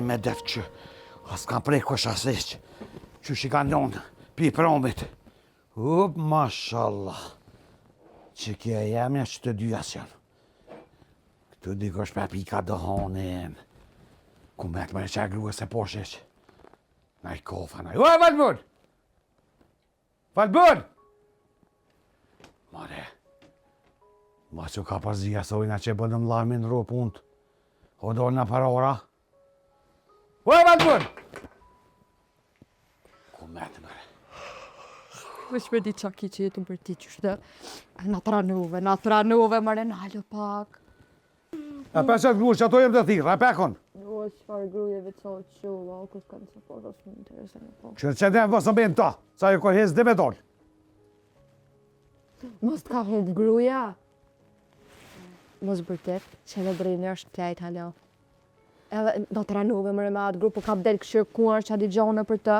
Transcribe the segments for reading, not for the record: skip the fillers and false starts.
me det që. As kam prej kush asisht. Që shi kanë lonë, pi promit. Up, mashallah. Që kja jemja që të dy asjan. Këtu dikosh për pika dëhonin. Ku me të mërë që a grua se posheq. Na i kofa, na i... O, Valbun! Valbun! Mare. Ma që ka përzia sojna që bëndëm lamin ro punt. O dojnë në parora. O, Valbun! Ku me të mërë. Veç me di qaki që jetën për ti qështë. Na tranuve, mare nalë pak. E pe që të gruë që ato jem të thirë, e pekon. O, qëfar grujeve të sotë quva, o kësë kanë që por, osë më interesën e po. Që që dem vësë bëjnë ta, sa ju ko hez dhe me dollë. Mos t'ka humbë gruja. Mos bërtet, që edhe brejnë është plejt halo. Edhe do të ranuve më rëma atë grupë, ka bdelë këshirë kuar që a di gjohnë për të.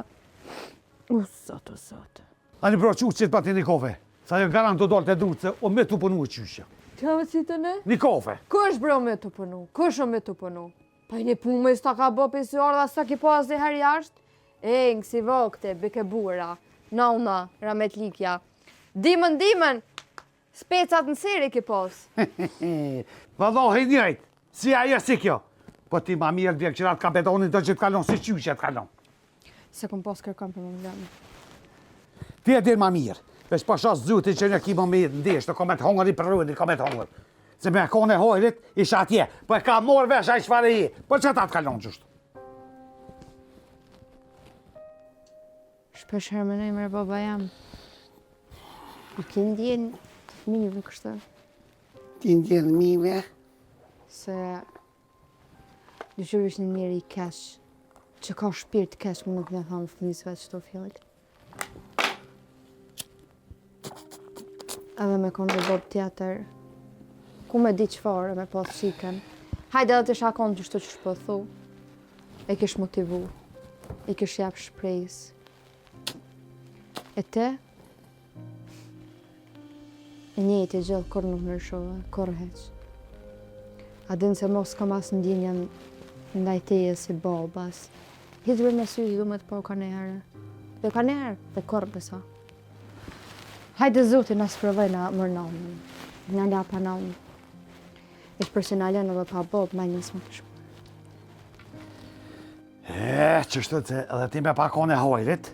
O, sot. Ani pro qështë që të pati një kofe, sa ju garant të dollë të duce, o me të punu qështja. Që me si të ne? Një kofe. Kush bro me të punu? Kush o me të punu? Pa i një punë me s'ta ka bë pisuar dhe s'ta ki pas dhe her jashtë? E, në si vokte, beke bura, nauna, rametlikja. Dimën, specat në seri ki pas. Vëllohi njëjt, si aje si kjo. Po ti ma mirë vjek që ratë kapetonin të që të kalon, si qyqe të kalon. Se kom pas kërkam për më mblem. Ti e din ma mirë, veç pasha zuti që një kimo me ndesh, të komet hongër i përrujnë, i komet hongër. Se me kone hojrit, isha atje, po e ka morë vesh a i shfare i, po që ta të kalon qështu. Shpesh hermenoj mërë baba jam. A ki ndjenë të fëmijëve kështë? Ti ndjenë mive? Se dëshur është një njeri i kesh, që ka shpirt kesh, më nuk me thamë fëmijësve që të fjallë. Edhe me konë dhe bob tjetër, ku me di qëfare me pas shiken. Hajde edhe të shakon që shto që shpëthu, e kish motivu, e kish jap shprejs. E te, e njëjtë i gjithë kur nuk nërshove, kur heq. A din se mos kam as ndjenjen ndaj teje si babas. Hidhve me syri du me të po ka neherë. Dhe ka neherë, dhe kur besa. Hajde zotin na sprovoj na mër naunë, na lapa naunë. Ish përse na lënë edhe pa bob, ma njësë më të shpër. Qështu të edhe ti me pakon e hojrit,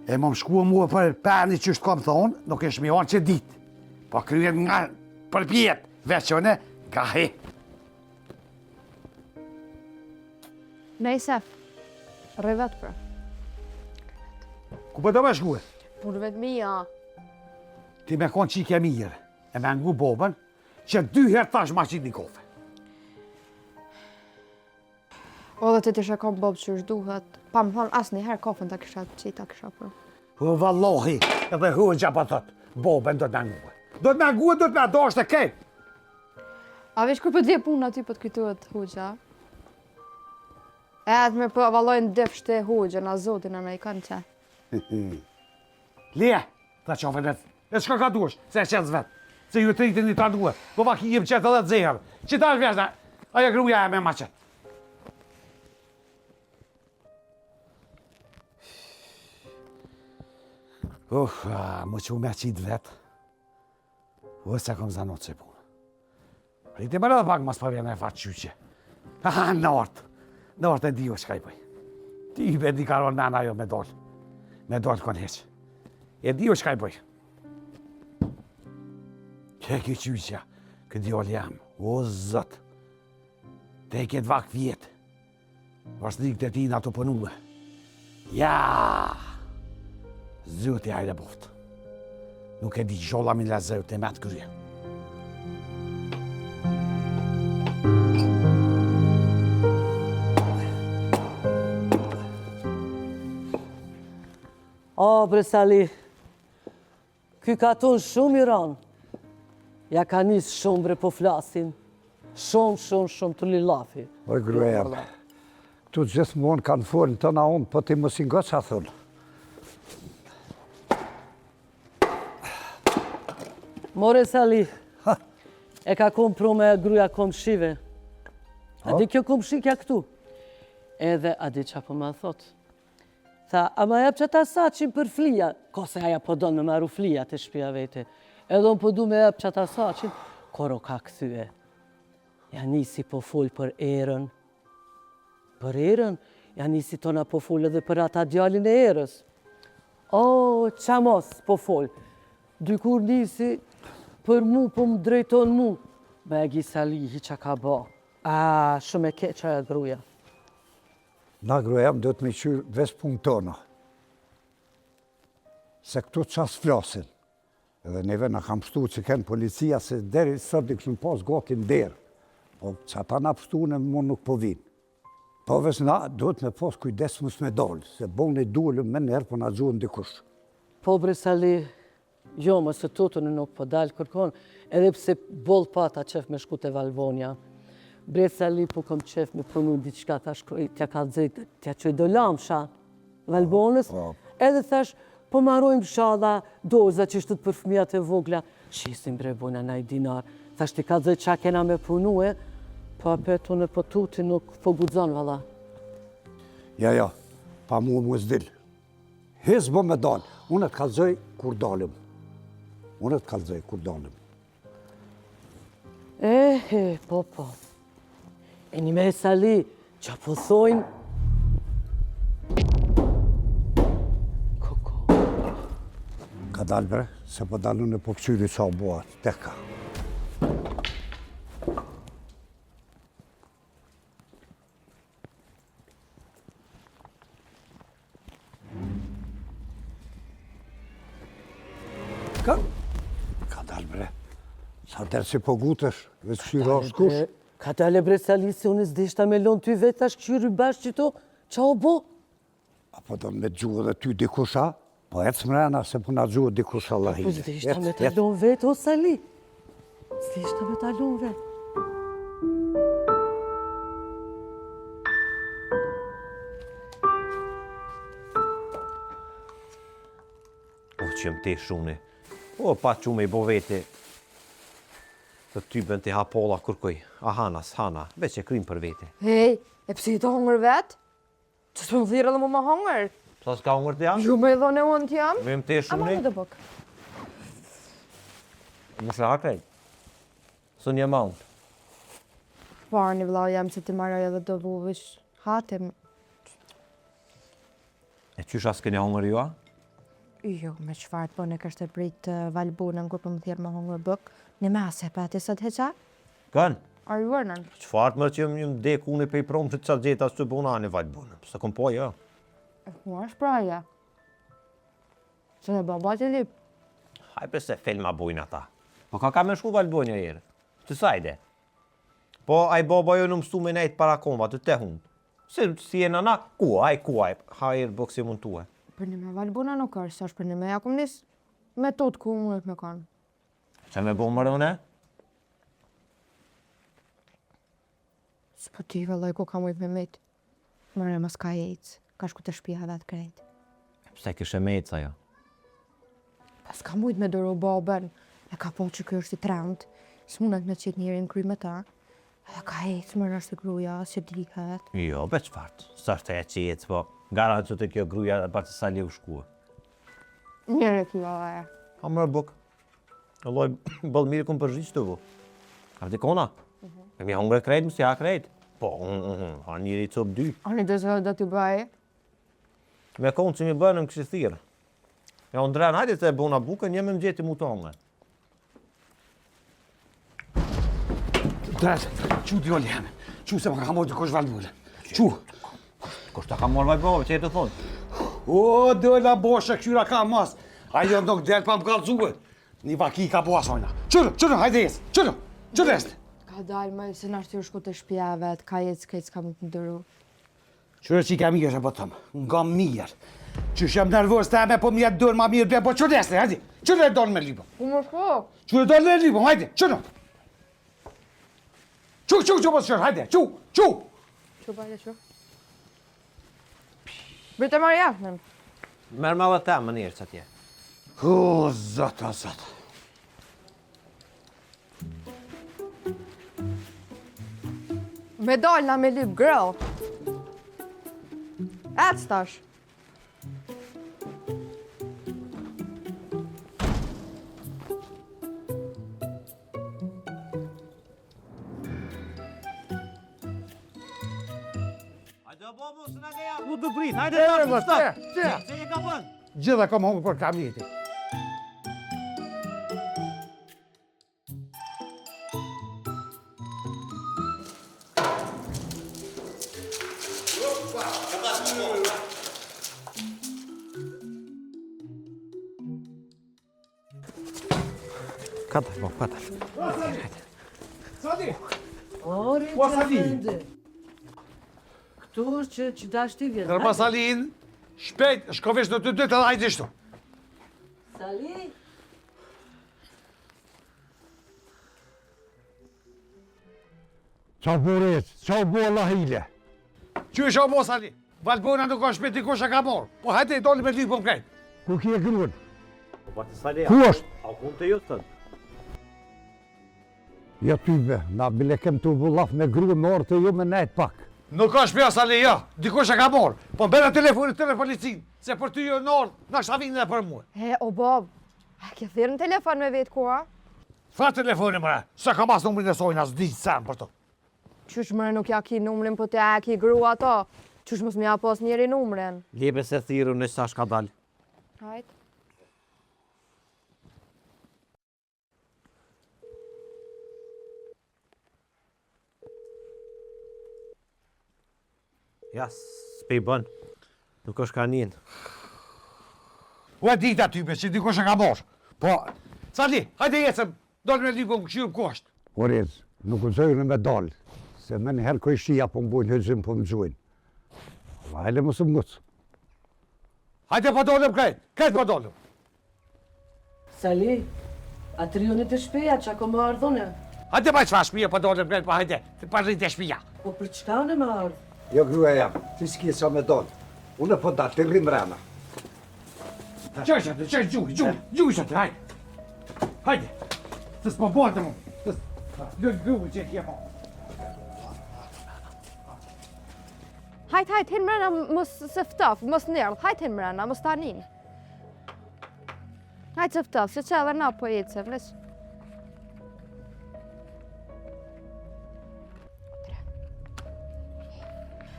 e më shkua mua për perni që shtë kom thonë, nuk ish mi onë që ditë. Po kryet nga përpjet, veçone, ka he. Nej, Sef, rëvet për. Ku për do me shkue? Por vetë mija. Ti me konë qike mirë, e me ngu bobën, që 2 herë tash ma qitë një kofe. O dhe të të shakon bob që është duhet, pa më thonë asë një herë kofën të kisha qita kisha për. Po vallohi, edhe hëgja pa thot, bobën do të me ngue. Do të me ngue, do të me adosht e kejt. A veç kur për dhje punë aty për të kytuat hëgja? E atë me për valojnë dëfshte e hëgja, na zotin a na i kanë që. Lije, ta qofe në e shka ka duesh, se e qëtës vetë, se ju të rritin një të nduhe, po pak i jem qëtë edhe të zehër. Që ta është vjeshna, aja gruja e me ma qëtë. Më që u me qitë vetë, se kom zanot që punë. Rriti më edhe pak mas për vjene e fatë qyqe. Në ortë e dio shka i bëj. Ti i bedi karon nana jo me dollë. Me dollë kon heqë. E dio shka i bëj. Që ki qyqja, këtë djollë jam, o zëtë. Te i këtë vak vjetë. Vërsnik të ti nga të pënume. Ja! Zëtë e hajde boftë. Nuk e di gjolla min la zëtë e me të kërje. O, Bresali, ky ka tonë shumë i ranë. Ja ka njësë shumë bre po flasin. Shumë të lillafi. O, gruja, tu gjithmonë kanë folën të na unë, po ti mos i nga që a thënë. More Sali, e ka kom pru me gruja kom shive. A di kjo komshikja këtu? Edhe a di qa po ma thot? Tha, a ma jep që ta saqin për flija, kose aja po donë me maru flija të shpia vete. Edhe unë po du me jep që ta saqin, koro ka këthyë. Ja nisi po full për erën. Për erën, ja nisi tona po full edhe për ata djalin e erës. O, qa mos po full. Dykur nisi për mu, po më drejton mu. Begi Salihi që ka ba. A, shumë e keqa e gruja. Na gruja më do të me qyrë ves punë tona. Se këtu qas flasin. Edhe neve në kam pështu që kënë policia se deri sot i këshën pas gatin derë. Po që ata na pështu në mund nuk po vinë. Po ves na do të me pas kujdes mos me dalë, se bon e dullëm me njerë po na gjuhën dikush. Po bre Sali, jo më se tutën nuk po dalë kërkon, edhe pse bol pata qef me shku të Valvonia. Bre Sali po kom qef me punu diçka, thash tja ka dzejt, tja qoj do lamsha Valbonës, edhe thash po marojmë shada doza që shtët për fëmijat e vogla, shisim bre bojna na i dinar, thash ti ka dzejt qa kena me punu po apet unë po tuti nuk po gudzon valla. Ja, pa mu më zdil. Hez bo me dalë, unë të kalzoj kur dalim. Unë të kalzoj kur dalim. Po. E një me Sali, që po thojnë... Koko. Ka dalë bre, se po dalu në po këqyri sa bua, teka. Ka dalë bre, sa tërë si po gutësh, veç këshyra është kush. Ka dalë bre Sali, si unë s'deshta me lonë ty vetë, tash këshyri bashkë qëto, qa o bo? Apo do me gjuhë dhe ty dikusha, po ecë mrena se po na gjuhë dikusha Po lahide. s'deshta me ta lonë vetë, o Sali. S'deshta me ta lonë vetë. O, që më te shuni. O, pa që me i bo vete. Të tyben të hapolla kërkoj. A hana, veç e krym për vete. Hej, e pse i të hongër vetë? Që s'pë më thirë edhe mu më hongër? Sa s'ka hongër të jam? Ju me i dhone unë të jam? Me më te A shuni. më në të bëk? Më shla hakrejt. Së një mount. Parë një vlau jam që të marrë edhe do vuvish hatim. E qysha s'ke një hongër ju, a? Jo, me qëfar të bënë e kështë e britë valbunën kur për më thirë më hongër bëk. Një mase, pa ti sot heqa? Kën? A ju vërnën? Qëfart më që më dek unë pe i promë që të qatë gjeta së të bëna një valë bënë. Së kom po, jo. E ku është praja? Se në baba të lip. Hajpe se filma bujnë ata. Po ka me shku valë bënë një herë. Të sajde. Po, aj baba jo në mësu me nejtë para komva të te hundë. Si e nëna, kuaj. Hajrë bëk si mund tuaj. Për një me valbuna nuk është, është për një me jakum nis metod ku unë me kanë. Që me bo më rëne? S'po ti vëlloj ku ka mujt me mit. Mëre mos ka jejtë, ka shku të shpia vetë krejt. Pse kështë e mejtë, jo? Pas ka mujt me dëru babën, e ka po që kjo është i trend, s'munat me qitë njëri në kry me ta. E ka jejtë mërë është gruja, që dihet. Jo, be qëfart. Së është e qitë, po garantë që të kjo gruja dhe partë Sali u shkua. Njëre kjo e. A mërë buk. E loj bëllë mirë këmë përgjithë të bu. A të kona? E mi hongre krejt, mësë ja krejt. Po, ha njëri copë dy. Ani dhe zë do t'ju bëj. Me konë që mi bënë në kështë thirë. Ja unë drenë, hajde të e bona bukën, një me më gjeti mu të hongre. Dretë, që t'jolli jemi. Që se më ka mojtë kush valbule. Që? Kush ta ka morë vaj bove, që e të thonë? O, dëlla boshe, këqyra ka mas. Ajo nuk del pa më kalëzue. Një vaki ka boasojna. Qërë, hajde jesë, qërë esë. Ka dalë me se nashtë ju shku të shpia vetë, ka jetë s'kejtë s'ka më të ndëru. Qërë që i ka mirë, po thëmë, unë kam mirë. Që shem nervos të eme, po më jetë dërë ma mirë, ble, po qërë esë, hajde. Qërë e donë me libo. U më shku? Qërë e donë me libo, hajde, qërë. Qu, po shërë, hajde, qu. Qu bajde qu? Bite marë jashtën. Merë me dhe ta, më njërë që atje. O, zëta. Me dalë na me lyp, girl. Ec tash. Hajde bobo, s'na nga ja ku të prit. Hajde Ere, ta çe, çe. Se e ka bën. Gjitha kom hongë për kamjetin. Katër, po, katër. Sadi! Ori, Po, Sali. Këtu është që dash ti vjen. Nërma Salin, shpejt, shkovesh në të dytë edhe hajde shtu. Sali. Qa buret, qa bu Allah hile. Që është o mo Salin? Valbona nuk ka shpejt dikush e ka morë. Po hajde i doli me lypën krejt. Ku kje gruën? Po ti sali. Ku është? A ku të ju thën? Ja tybe, na bile kem të bullaf me gruën në orë të ju me nejt pak. Nuk ka shpejt Salin, jo. Dikush e ka morë. Po mbena telefonit të në policinë. Se për ty jo në orë, në kështa vinë dhe për mua. He, o Bob, a ke thirrë në telefon me vetë kua? Fa telefonin mëre, se ka mas numrin e sojnë as di sen për të. Qysh mëre nuk ja ki numrin, po te a ki grua ato. Qysh mos me ja pos njeri numrin. Liebe se thiru në sa shka dal. Hajt. Ja, s'pe i bën. Nuk është ka njën. U e dita type, që dikush e ka morë. Po, Sali, hajde jesëm, doli me lypën këshirë kështë. Orez, nuk u zojnë me dalë, se me njëherë koj shia po mbujnë hëzim po më gjujnë. Vajle më së mëcë. Hajde po dolëm krejt po dolëm. Sali. A trionit e shpeja që ako më ardhone? Hajde pa qfa shpija po dolëm krejt, po hajde, të parrit e shpija. Po për çka unë më ardh? Jo grua jam, ti s'ki sa me dalë. Unë po dalë, të rrim rana. Qështë atë, qështë gjuj atë, hajde. Hajde, të s'po bote mu, lënë gruë që e kje mo. Hajt, hinë mrena mos se ftaf, mos nërë, hajt hinë mrena, mos tanin. Hajt se ftaf, se që edhe na po jetë se vlesh.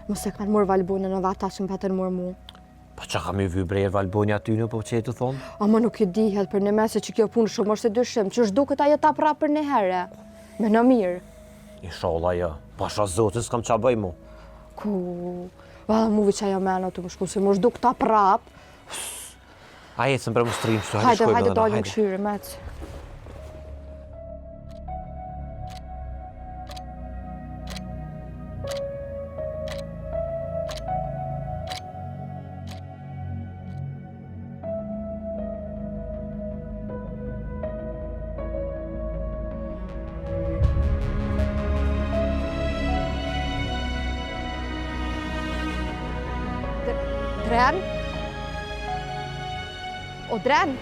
Mos e kanë mërë valbonën në vata që më patën mërë mu. Po që kam i vy brejër Valbonja ty në po që e të thonë? Ama nuk i dihet për në mese që kjo punë shumë është e dyshim, që është duket ajo ta prapë për një herë. Me në mirë. I sholla jo, pasha zotës kam qa bëj mu. Ku, valla muvi që ajo mena të më shku, se më është duk ta prapë. A jetësën për më strim shtu, Hajde dalim këshyri, mecë. Dren? O Dren?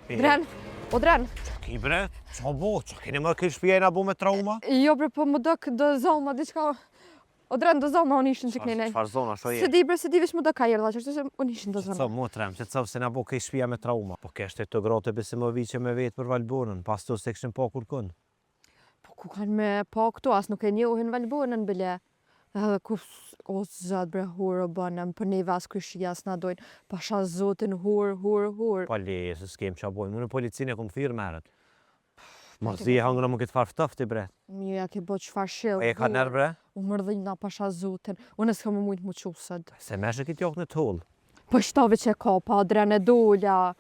Dren? O Dren? Ki bre, qa bo, qa keni më kërë shpjena bu me trauma? Jo bre, po më dëk do zoma, diçka... O Dren, do zoma unë ishin që kënene. Qfar zona, sho Se je? di bre, se di vesh më dëk ka jërë, që se unë ishin do Që zona. cëv mu trem, që cëv se na bo kërë shpja me trauma. Po kështë e të grote Besimoviqe me vetë për Valbonën, pas të se këshin po kur kënë. Po ku kanë me po këtu, as nuk e njohin Valbonën bile. Edhe ku, o zot bre, hurë o bënëm, për neve as këshia as na dojnë, pasha zotin hurë. Pa leje, se s'kem qa bojnë, mu në policinë e kom thirë meret. Mos di e hangëra më këtë farë ftëfti bre. Mjë ja ke bo qfar shilë. Po e ka nërë bre? U mërdhina pasha zotin, unë s'ka më mujtë mu qusët. Se me shë këtë jokë në tollë. Po shtove që ka, pa drene dolla.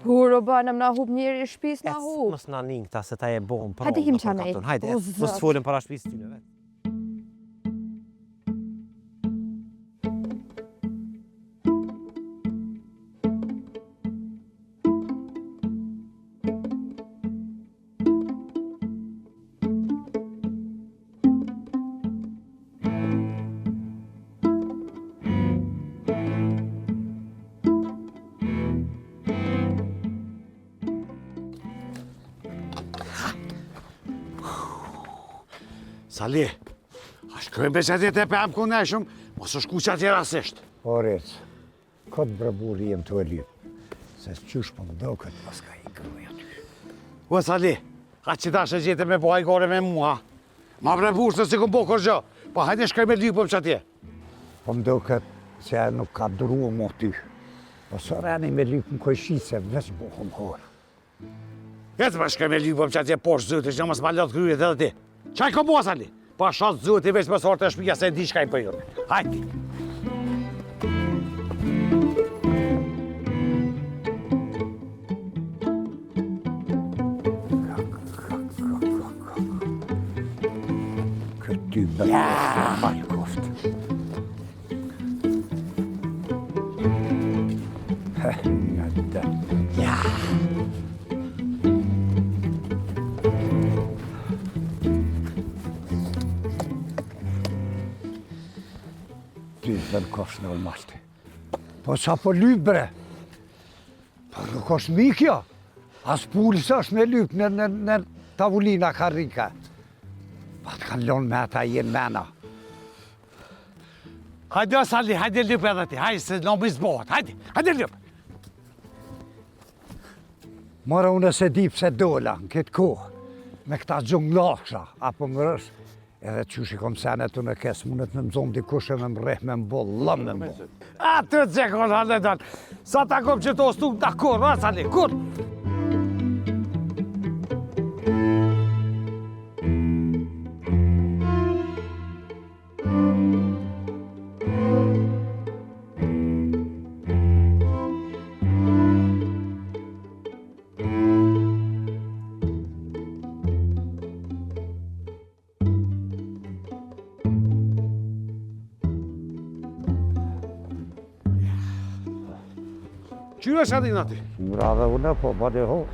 Hurë o bënëm, na hub njeri i shpis, na hub. Mos na ning ta se ta e bohën pra. Hajde him qanej. Hajde, O, mos zot. të folim para shpisë ty në vetë. Sali, a shkojmë be që e pëmë këneshëm, mos është ku që atje rasisht. O, Rec, këtë braburi jem të e lypë, se qysh po më do këtë pas ka i kërëj aty. O, Sali, ka që ta shë gjete me bëha i gore me mua. Ma brabur se si këm po kërgjë, po hajde shkojmë e lypëm që atje. Po më do këtë se e nuk ka duru më ty. Po së rani me lypëm kojshi se veç bohëm horë. Jetë më shkojmë e lypëm që atje poshtë zëtë, që në mësë ma lotë kryet edhe ti. Qaj ka mua, Sali? Pa shatë zëtë i veç më sortë e shpija se di shkaj për jërë. Hajde. Ty bërë balkoft. Njëtë. Ja. Ty bërkoft në malte. Po sa po lyp bre? Po nuk është mikja. As pulës është me lyp në tavulina karrika. Pa të kanë lonë me ata jenë mena. Hajde, Sali, hajde lypë edhe ti, hajde se në më izbohet, hajde lypë. Mora unë se di pse dola në këtë kohë, me këta gjunglasha, apo më rësh, edhe qysh i kom senet të në kesë, mundet me mëzom dikush e me më reh me më bo, lëm me më bo. A të që konë hale donë, sa ta kom që të ostu të kur, a Sali, kur? Qyre është ati në ati? Mra dhe une, po, ba dhe ho.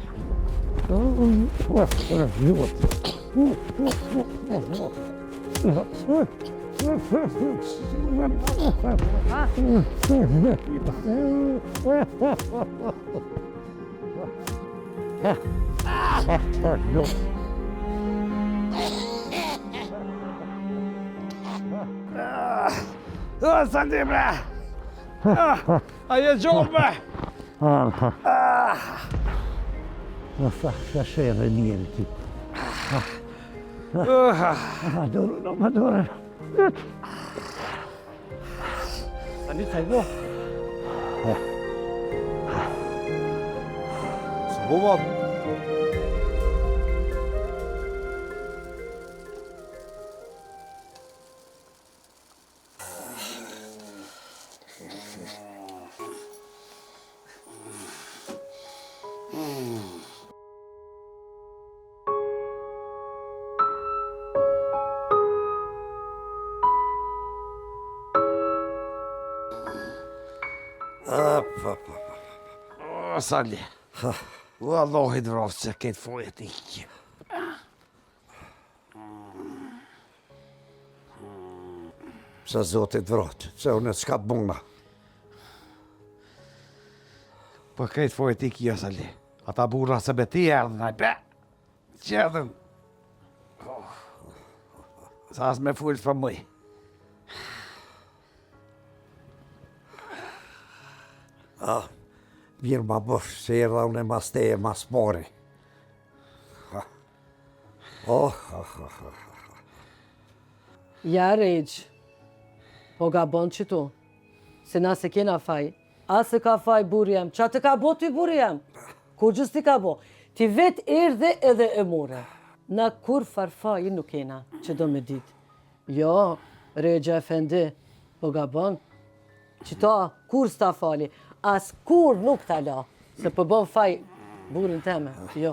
Sali, bre! A je gjohë, bre! Më fa, shashe edhe njeri ti. Ma dorë, no, ma dorë. Sali, taj bo? Së bo, bo? O, Sali. O, Allah i draftë që këtë fojet i kje. Se zotit vratë, se unë s'ka buna. Po këtë fojet i kje, Sali. Ata burra se be ti erdhën, aj be. Qedhën. Sa as me full për mëj. Mirë ma bësh, se erdha unë e mas teje, mas mori. Ja, Rejgj, po ga bon që tu, se na se kena faj, a se ka faj burë jam, qa të ka bo ty burë jam? Kur gjës ti ka bo? Ti vet erdhe edhe e more. Na kur farfaj nuk kena, që do me dit. Jo, Rejgja Efendi, po ga bon, që ta kur s'ta fali, as kur nuk ta la, se po bon faj burin teme, jo.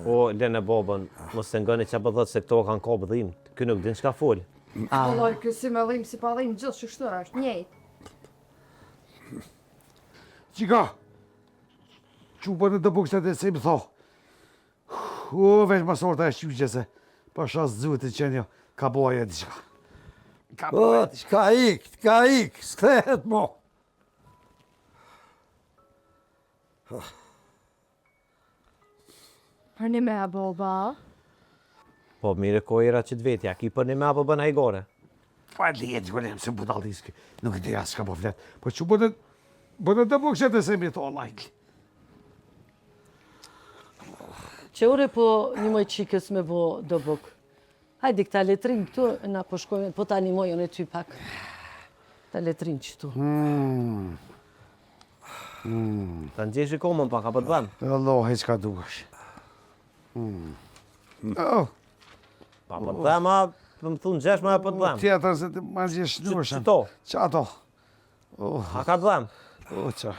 O, lene babën, mos të ngëni që bëdhët se këto kanë ka bëdhim, kë nuk din që ka folë. Alloj, kësi me dhim si pa dhim gjithë që shtu është njejt. Qika, qupë në të bukset e si më tho. O, veç më sorta e shqyqe se, pa shas zëtë që një ka boje diqka. O, t'ka ik, s'kthehet mo. Për një me a bolba. Po, mire ko era që të vetja, ki për një me apo bën hajgore. Pa letë, gëlem, se budaliski. Nuk e di as ka po flet. Po që bënë të bukë që se mi thonë lajkli. Që ure po një moj qikës me bo do buk. Hajde këta letrin këtu, na po shkojme, po ta një mojën e ty pak. Ta letrin qëtu. Ta në gjesh i komën pak, apo të bëmë? Allah, heç ka duash. Pa, po të bëmë, për më thunë gjesh ma e po të bëmë. Tjetër se të ma gjesh duashën. Qëto? Qa ato? A ka të bëmë? Qa.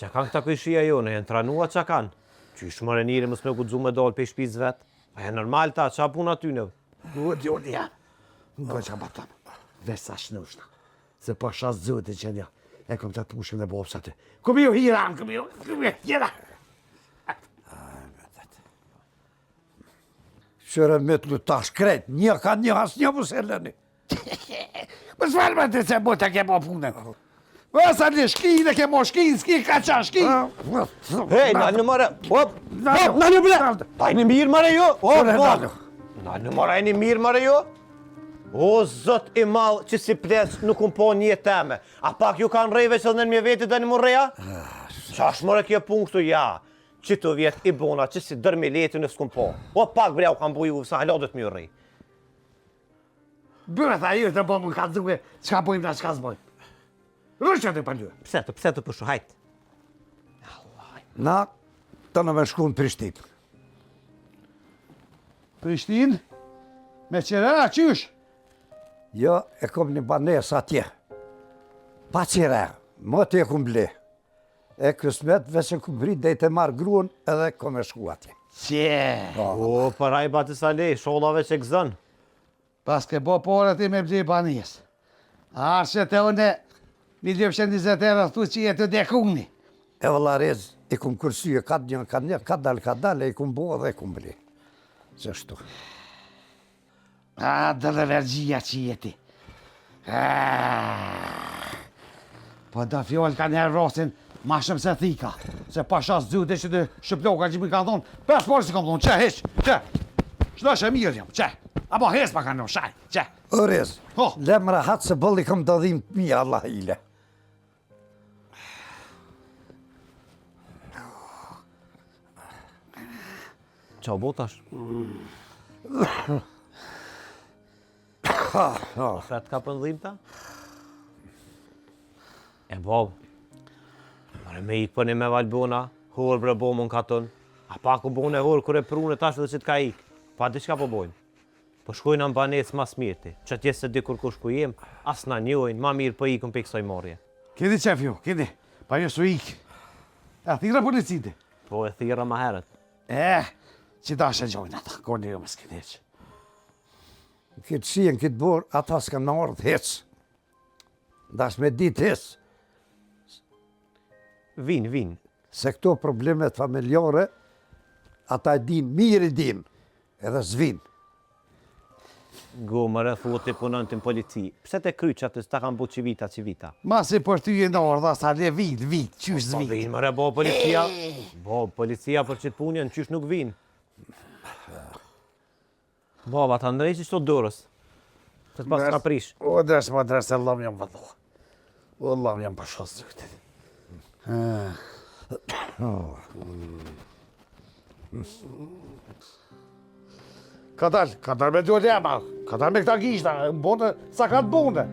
Qa kanë këta këshia jone, janë tranua qa kanë. Qysh mëre njëri mësë me kudzu me dollë pe shpiz vetë. A e normal ta, qa puna ty në? Djoni ja. Nga qa batam. Vesa shnushna. Se po shas zëtë që nja. E kom të pushkën e bopsa ty. Kom jo hiram, kom jo, jera. Qëre me të lutash krejt, një ka një as një mëse lëni. Më s'falë me të se bo të ke po punën. Vësa një shkinë, ke mo shkinë, s'ki ka qa shkinë. Hej, nalë në mare, hop, nalë ble, hajnë mirë mare jo, nalë në mare, hajnë mirë mare jo. O, zot i malë që si plesë nuk unë po një teme, a pak ju kanë rejve që dhe në mje veti dhe një më reja? Qash mërë kje punë këtu, ja, që të vjetë i bona, që si dërmi leti në s'kun po. O, pak bre, u kanë buju, sa halodët mjë rej. Bërë tha ju të bo më ka dhuke, qka bojmë da qka s'bojmë. Rëshë të përlujë. Pse të pëshu, hajtë. Na, të në me shku në Prishtinë. Prishtinë? Me qera, qysh? Jo, e kom një banes atje. Pa qera, më të e kum ble. E kësmet, veç e kum brit dhe i të marrë gruën edhe kom e shku atje. O, përaj bati sa lej, shollave që gëzën. Pas ke bo porë ti me bli banes. Arshe të une, 120 euro thu që jetë të dekuni. E vëllarez, i kum kërsyje, ka dal, e i kum bo dhe i kum ble. Qështu. A, dëllë vergjia që jeti. Po da fjoll ka njerë rosin, ma shumë se thika. Se pa shas dzute që të shëploka që mi ka thonë, 5 porë si kam thonë, që, heq, që. Shdo shë mirë jam, që. Apo hes pa ka në shaj, që. Orez, lemra hatë se bëlli kam të dhim të mija, Allah ile. Qa o botash? Fret ka pëndhim ta? E bob, mare me ik përni me valbona, hurë bre bo mën katon, a pak u bone hurë kër e prune tash dhe që t'ka ik, pa di qka po bojnë. Po shkojnë në banes mas mirti, që t'jesë se dikur kush ku jem, as na njojnë, ma mirë po ikën për kësoj morje. Kedi qef jo, kedi, pa jo su ik. E thira policite. Po e thira ma heret. Që da shë gjojnë ata, koni jo më s'kini heq. Këtë shien, këtë borë, ata s'kam në ardhë hec. Dash me dit hec. Vin. Se këto problemet familjare, ata e din, mirë i din, edhe s'vin. Go, më rëthu të punon të në polici. Pse të kry që atës ta kanë bu qivita? Ma si për ty e në ardha, sa le vit, qysh Po zvit. vin, më re, bo policia. Bo, policia për qitë punjen, qysh nuk vin. Baba, ta ndrejqë qëto dorës. Se të pas ka prish. O, dresh, Allah më jam vëllu. O, Allah më jam përshos zytit. Ka dal me duhet jema, ka dal me këta gishta, më bonë, sa ka të bonë.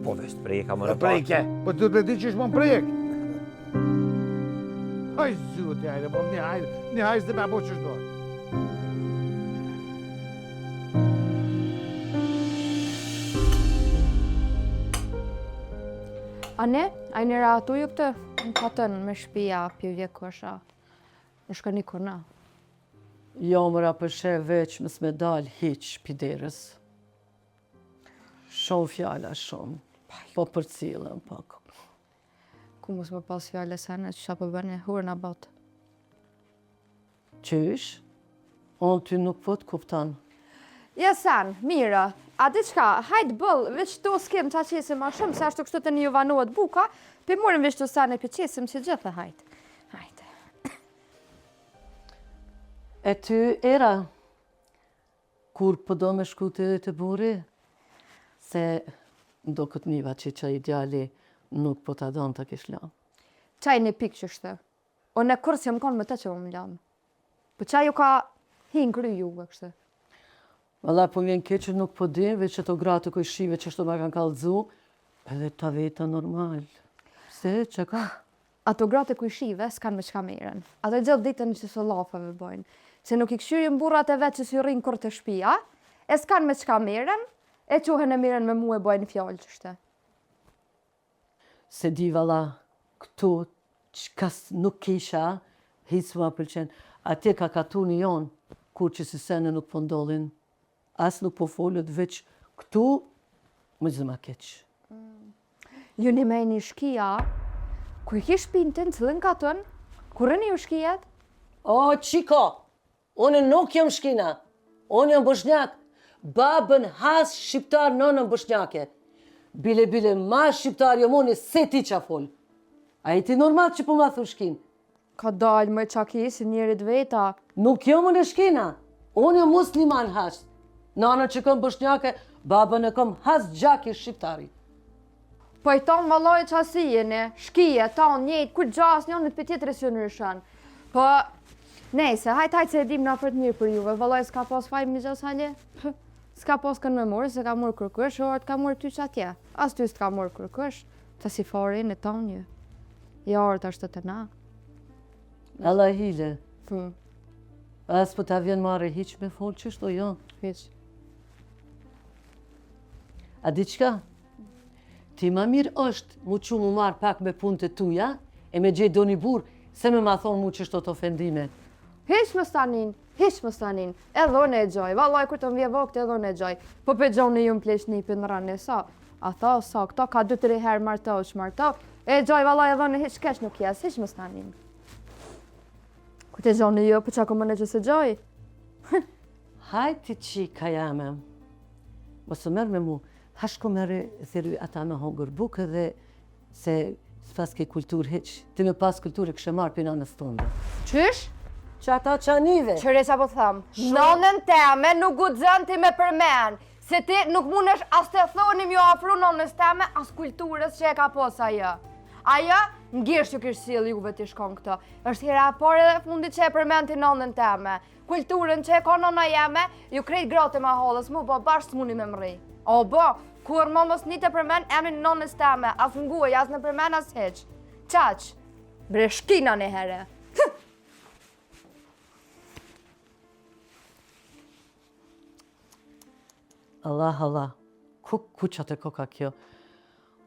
Po vesh të prejka, më re, Prejke, po të me di që ishë më prejk. Haj, zytit, hajde, po një hajz dhe me bo që shdo. A ne? A i njëra atu ju këtë? Në patën me shpia, pjevje kësha. Në shka një kona. Jo mëra përshe veç mës me dal hiq piderës. Shumë fjalla shumë, po për cilën pak. Ku mos më pas fjale sene, që po bëne hurë në botë. Qysh? Unë ty nuk po të kuptan. Ja sen, mira, a di qka, hajtë bëllë, veç to s'kem qa qesim ma shumë, se ashtu kështu të një vanohet buka, pe morim veç to sene për qesim që gjithë, hajtë. Hajtë. E ty, Era, kur përdo me shku të buri? Se do këtë miva që ideali nuk po të donë të kish lanë. Qaj një pikë që shte. O në kërës jam konë me të që më lanë. Po qaj ju ka hinë kry juve kështë. Valla po vjen keq që nuk po din, veç që të gratë këj shive që shto ma kanë kallëzu, edhe ta veta normal. Se, që ka? Ato gratë kuj shive s'kan me qka miren. Ato gjithë ditën që së lafave bojnë. Se nuk i këshyrin burrat e vetë që si rrinë kur të shpia, e s'kan me qka miren, e quhen e miren me mu e bojnë fjallë që shte. Se di valla, këtu, qkas nuk kisha, hisë ma pëlqen. Atje ka katuni jonë, kur që si sene nuk po ndodhin. As nuk po folët, veç këtu, më zëma keq. Ju një me një shkia, ku i kish pintin, cëllën katën, kurën ju shkijet? O, qiko, unë nuk jam shkina, unë jam boshnjak, babën has shqiptar nënën boshnjake. Bile, ma shqiptar jam unë, se ti qa fol. A i ti normal që po ma thu shkin? Ka dalë me qaki si njerit veta. Nuk jam unë shkina, unë jam musliman hasht. Nënën që këm boshnjake, babën e këm has gjaki shqiptari. Po i tonë valoj qasijene, shkije, tonë njëjtë, kur gjas njënët për tjetër e së nërëshan. Po, nejse, hajtë se edhim në afrët mirë për juve, valoj s'ka pas faj më gjas halje? S'ka pas kënë me morë, se ka morë kërkësh, orë t'ka morë ty që atje. As ty s'ka morë kërkësh, të si farin e tonë një. I orë të ashtë të na. Allah hile. As po ta vjen marrë hiq me folë qështo, jo. Hiq. A di qka? Ti ma mirë është mu që mu marë pak me punë të tuja, e me gjej do një burë, se me ma thonë mu qështo të ofendime. Hiq më stanin, edhe unë e gjoj, valoj kur të mvje vokt edhe unë e gjoj. Po pe gjoni ju më plesh një për në rane sa. A tha, sa, këto ka 2-3 herë martoh, e gjoj valoj edhe unë hiq kesh nuk jes, hiq më stanin. Ku të gjoni ju, për qa ku më në që se gjoj? Hajti qika jame, mosë merë me mu, hashko mere thiru ata me hongër bukë dhe se s'pas ke kultur heq, ti me pas kulturë kështë marë për nanës tonë. Qysh? Që ata qanive? Qëre qa po thamë, nonën teme nuk gudzën ti me përmen, se ti nuk mundesh as të thoni mjo afru nonës teme, as kulturës që e ka posa ajo. Ajo, ngirsh që kishë silë juve t'i shkon këto. Është hera por edhe fundit që e përmen ti nonën teme. Kulturën që e ka nona jeme, ju krejt grote ma holës, mu bo bashkë s'muni me mri. O bo, kur më mos një të përmen emrin nonës teme, as nguaj, as në përmen as heq. Qaq, breshkina një here. Allah, ku qatë e koka kjo?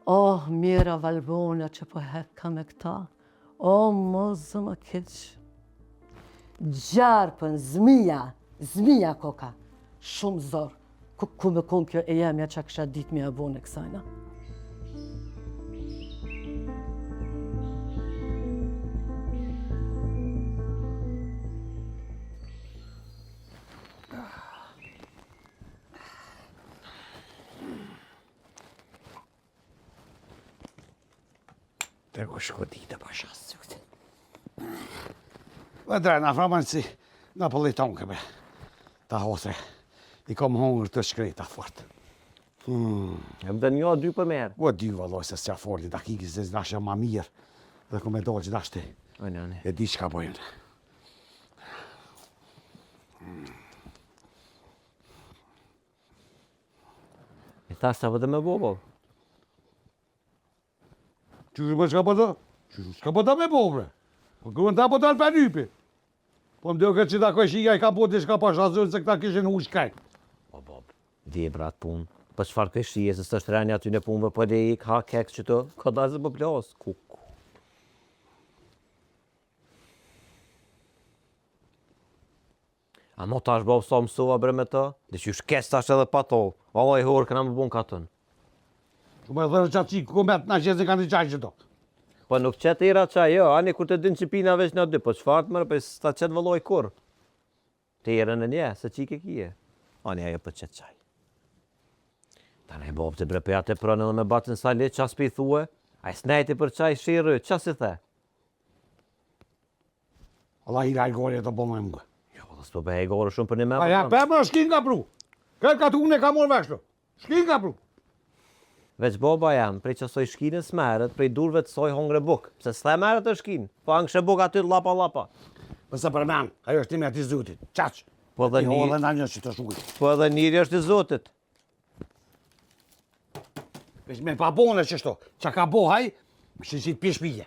Oh, mjera Valbona që po heka me këta. Oh, mozë më keq. Gjarpën, zmija koka. Shumë zorë. Ku me konë kjo e jemja që kësha ditë me abone kësajna. Te ku shkodite pa shasë që këti. Vedre, në framën si në pëlliton këme. Ta hose, i kom hongër të shkrejta fort. Em dhe një 2 për merë. Po dy valoj se s'ja forli, da kikis dhe znashe ma mirë. Dhe ku me dojë që dashti. E di që ka bojnë. I thash sa vëdhe me bobo. Qyri më shka pëtë? Qyri shka pëtë me pobre? Po kërën ta pëtë alë për nypi. Po më doke që ta këshia i ka po të shka pashazën se këta kishin hush kajt. O, Bob, di e brat punë. Po qëfar këshia se së është reni aty në punëve, po dhe i ka keks që të, ka da zë më plasë, kuk. A mo tash Bob sa mësova bre me të? Dhe që shkes tash edhe pa to. Valla i horë këna më bunë ka tënë. Që me dhërë qatë qikë kumet në qezë kanë të qaj që do. Po nuk qëtë ira qaj, jo, ani kur të din që pina veç në dy, po qëfar të mërë, po s'ta qëtë vëlloj kur. Të irën e nje, se qike kije. Ani ajo për qëtë qaj. Ta ne Bob të brepeja të prënë edhe me batën sa le qas për i thue, a i snajti për qaj shirë, qas i the? Allah i lajgore të bëmë e më. Jo, s'po bëhe gore shumë për një me. A ja, për më shkin nga pru. Këtë ka të unë e ka morë veshtu. Shkin nga pru. Veç baba jam, prej që soj shkinës merët, prej durve të soj hongre buk. Pse s'le merët të shkin, po angëshe buk aty të lapa. Pëse për men, ajo është time ati zotit. Qaq. Po edhe I hollë nga një që të shukit. Po edhe njëri është i zotit. Veç me papone që shto, që ka bo haj, më këshin qitë pishpije.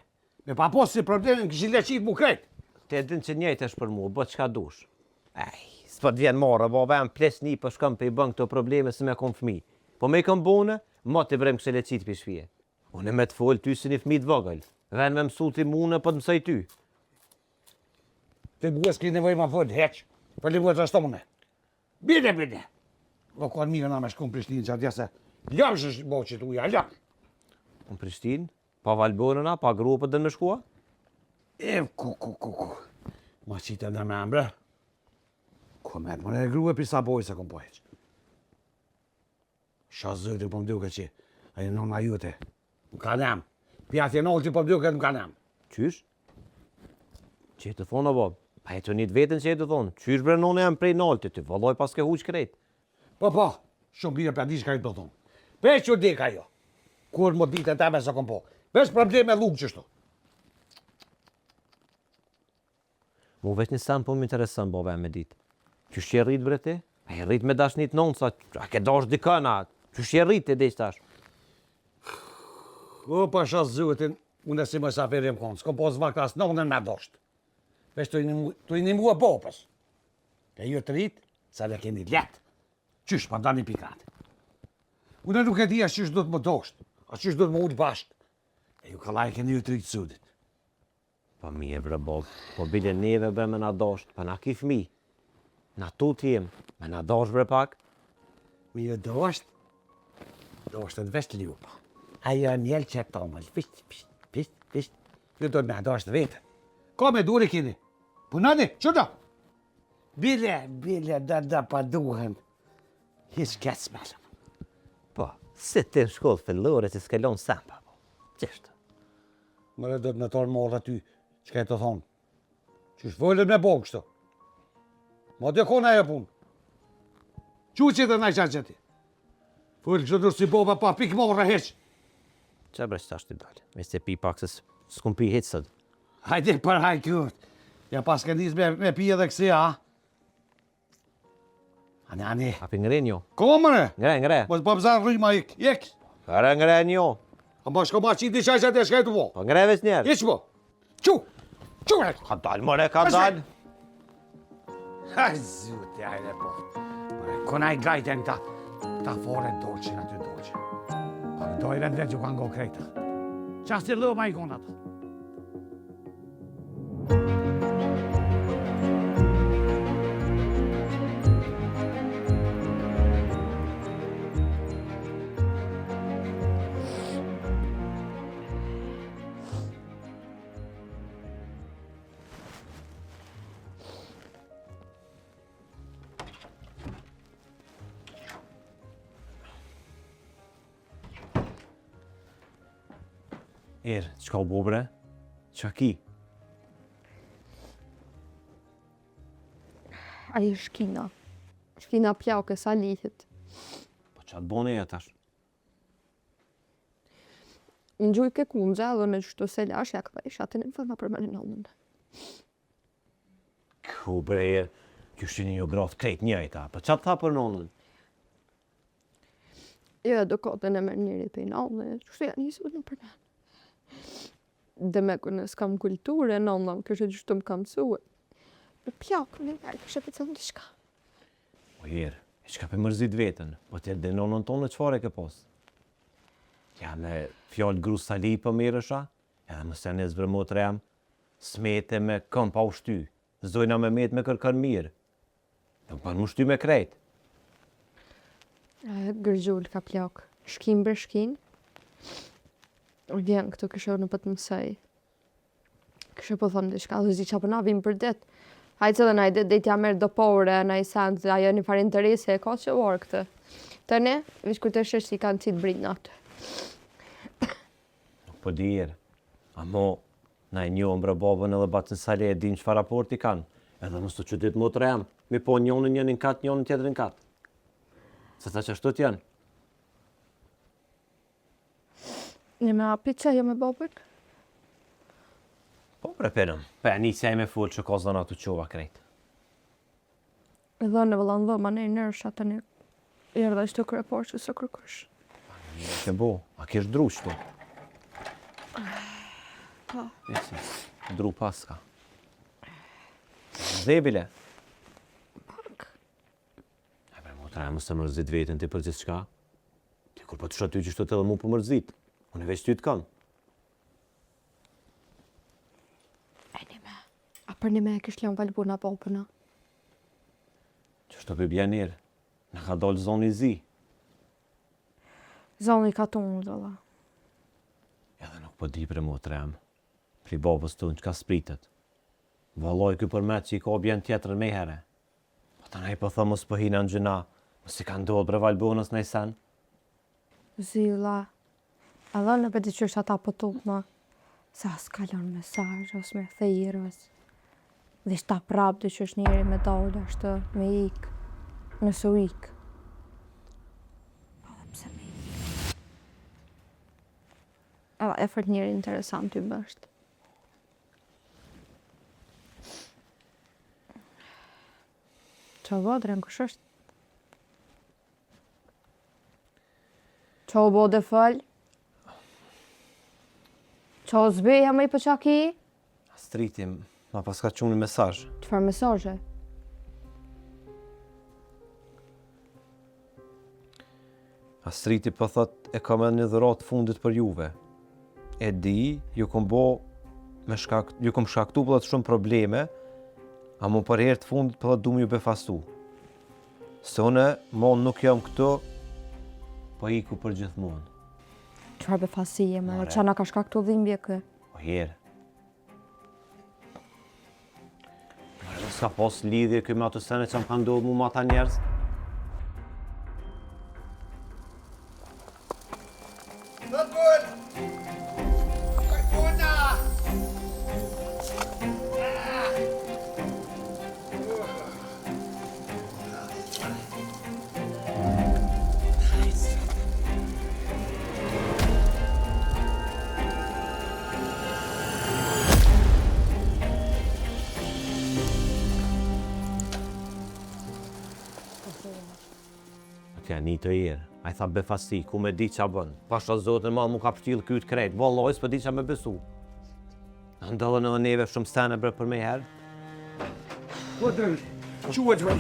Me papone si problemin këshin le qitë mu krejt. Te din që njëjtë është për mu, bët qka dush. S'po të vjen marë, baba jam ples një për shkëm për i bën këto probleme se me kom fmi. Po me i kom bone, ma të vrem këshin le qitë pishpije. Unë me të folë ty si një fmi të vogël. Ven me mësu ti mune, po të mësoj ty. Të bues kri nevoj ma fëllë, heq. Për li buet rështone. Bide. O ka mirë na me shku në Prishtinë që atje se lëmsh është bo që t'uja, lëmsh. Në Prishtinë, pa Valbonëna, pa grupët dhe në shkua? Ku. Ma qitë edhe me mbre. Ko me të më në grue pisa boj se kom pojq. Sha zëti po më duke që, a i nona jute. Më ka nem. Pjatje nolti po më duke më ka nem. Qysh? Që të thonë, bob? Pa e të një të vetën që e të thonë. Qysh bre none jam prej nolti, ty valloj pas ke huq krejt. Po, shumë bire për di shka i të thonë. Pe që dika jo. Kur më ditë e teme se kom po. Vesh probleme lukë qështu. Mu veç një sen po më interesën, bobe me ditë. Qysh që e rrit bre ti? A e rrit me dashnit nonë, sa a ke dash dikëna. Qysh që e rrit ti dhe tash? O, pa shas zëtin, unë e si më safirim konë. S'kom pos vaktas nonën me dosht. Vesh të i një mua popës. Ke ju të rrit, sa dhe keni letë. Qysh, pa ndani pikat. Unë nuk e di as qysh do të më dosht, as qysh do të më ullë bashkë. E ju kalaj keni ju të rritë sudit. Pa mirë bre bob, po bile neve bre me na dasht, pa na ki fmi. Na tu t'jem, me na dasht bre pak. Mi ju dosht të vesh të ljupa. Ajo e mjellë që e tomëll, pisht. Ju do të me dasht vetën. Ka me duri kini. Punani, qëta? Bile, da pa duhen. Hiç këtë smelëm. Po, si ti në shkollë fillore që s'kelon sempa, po. Qeshtë? Mëre do të në torë morë aty, që ka e të thonë. Qysh vojlet me bo kështu. Ma dhe kona e punë. Qu që të nëjë qanë qëti. Fojlë kështë dërë si boba pa pikë morë heq. Qa bre që ta shti dalë? Me se pi pak se s'kum pi hitë sëtë. Hajde për hajë kërët. Ja pas ke njës me pi edhe kësi, a? Ani. Api ngre njo? Ko mëre? Ngre. Mos po pëzar rrima ik. Kare ngre njo. A ma shko ma qiti qaj që të shkaj të po. Po ngre veç njerë. Iq po. Qu e. Ka dalë, more, ka dalë. Haj zute, ajde po. Mëre, konaj gajten ta fore doqin aty doqin. A dojren dhe që kanë go krejta. Qasti lë ma i konat. Qka u bo bre? Qa ki? Ajo shkina. Shkina plake sa lihit. Po qa të bone e tash? Në gjuj ke kunxha dhe në qështu se lash ja këpaj shatën e më fërma për më në nëllën. Ku bre, kështë një gratë krejt njëjta, po qa të tha për nonën? Jo, do kote në mërë njëri për nëllën, qështu ja njësë në për nëllën. Dhe me kënë s'kam kulturë, nëllën, kështë gjështu më kam suë. Në plakë, në nërë, kështë për cëllë në shka. O herë, e qka për mërzit vetën, po t'jelë dhe nonën tonë në qfare ke posë? Ja me fjallë grus sali për mirësha, edhe më se në zbrëmot rem, smete me këm pa ushty, zdojna me met me kërkën mirë. Dhe më përnë më shty me krejt. Gërgjull ka plakë, shkim bre shkin. Vjen këtu kështë në për të mësej. Kështë po thonë dhe shka, dhe zi qa për na vim për dit. Hajtë edhe najde dhe t'ja merë do pore, na i sandë, dhe ajo një farë interese e ka që orë këtë. Të ne, vish këtë shështë i kanë qitë brinë atë. Nuk po dirë, amo, na i njohëm bre babën edhe batën sale e din që fa raporti kanë. Edhe mos të qytet motra jam, mi po njënin njënin kat, njënin tjetrin kat. Se ta që ashtot janë. Një me api që jo me babët? Po bre penëm, pe nisja me full që ka zona të qova krejt. Edhe në vëllan dhe ma nej nërsh atë një erdha ishte kërepar që së kërkush. Ke bo, a kesh dru shtu? Po. Eci, dru paska. Zebile. Pak. E bre motra jam mësë të mërzit vetën ti për gjithë shka. Ti kur po të shatu që shtu të edhe mu për mërzit. Unë e veç ty të kanë. E një me. A për një me e kish lënë valbuna popëna? Që shtu për bja njerë. Në ka dollë zoni zi. Zoni ka tonë, dolla. Edhe nuk po di për motra jam. Pri babës tonë që ka spritet. Valoj ky përmet që i ka bjen tjetër me here. Po të nej po thë mos po hina në gjëna. Mos i ka ndodhë bre valbonës në i sen. Zila. Edhe në për diqysh ata po tupë ma. Sa s'kalon mesazh, ose me thejrë, ose. Dhe shta prap diqysh njeri me dollë, ashtë me ikë. Nësë u ikë. Po dhe pse me ikë. Edhe efert njeri interesant ty bështë. Qa vodren, kush është? Qa u bode fëll? Qa u zbeja me i për qa ki? Astritim, ma pas ka qunë një mesazh. Qëfar mesazhe? Astriti po thot e kam edhe një dhuratë fundit për juve. E di, ju kom shkaktu për shumë probleme, a mu për herë të fundit për du më ju befastu. Se une, mon nuk jam këto, po iku për gjithmonë. Qëfar befasije me, More. qa na ka shkaktu dhimbje kë? Po herë. Mare, s'ka pos lidhje këj me atë sene që më ka ndodhë mu ma ta njerës. Atja një të jerë, a i tha befasti, ku me di qa bën. Pasha zotën ma mu ka përtil kyt krejt, vallaj s'po di qa me besu. Në ndëllën edhe neve shumë sene bre për me herë. Po dërë, që e dërë,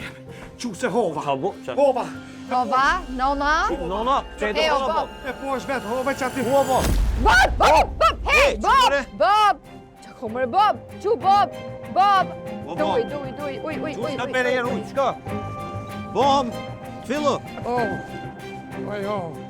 që se hova. Qa bu? Qa? Hova, Baba, nona? Nona, që e do E, o, hova? Bob. e po është vetë, hova që aty. Hova! Bob, Bob, Bob, hey, Hey, Bob, qëre? Bob! Qa komër, Bob, që Bob, Bob! O, Bob. Duj, uj, Që shka pere jerë, uj, qka? Bom, të fillu! Oh, oj, oh.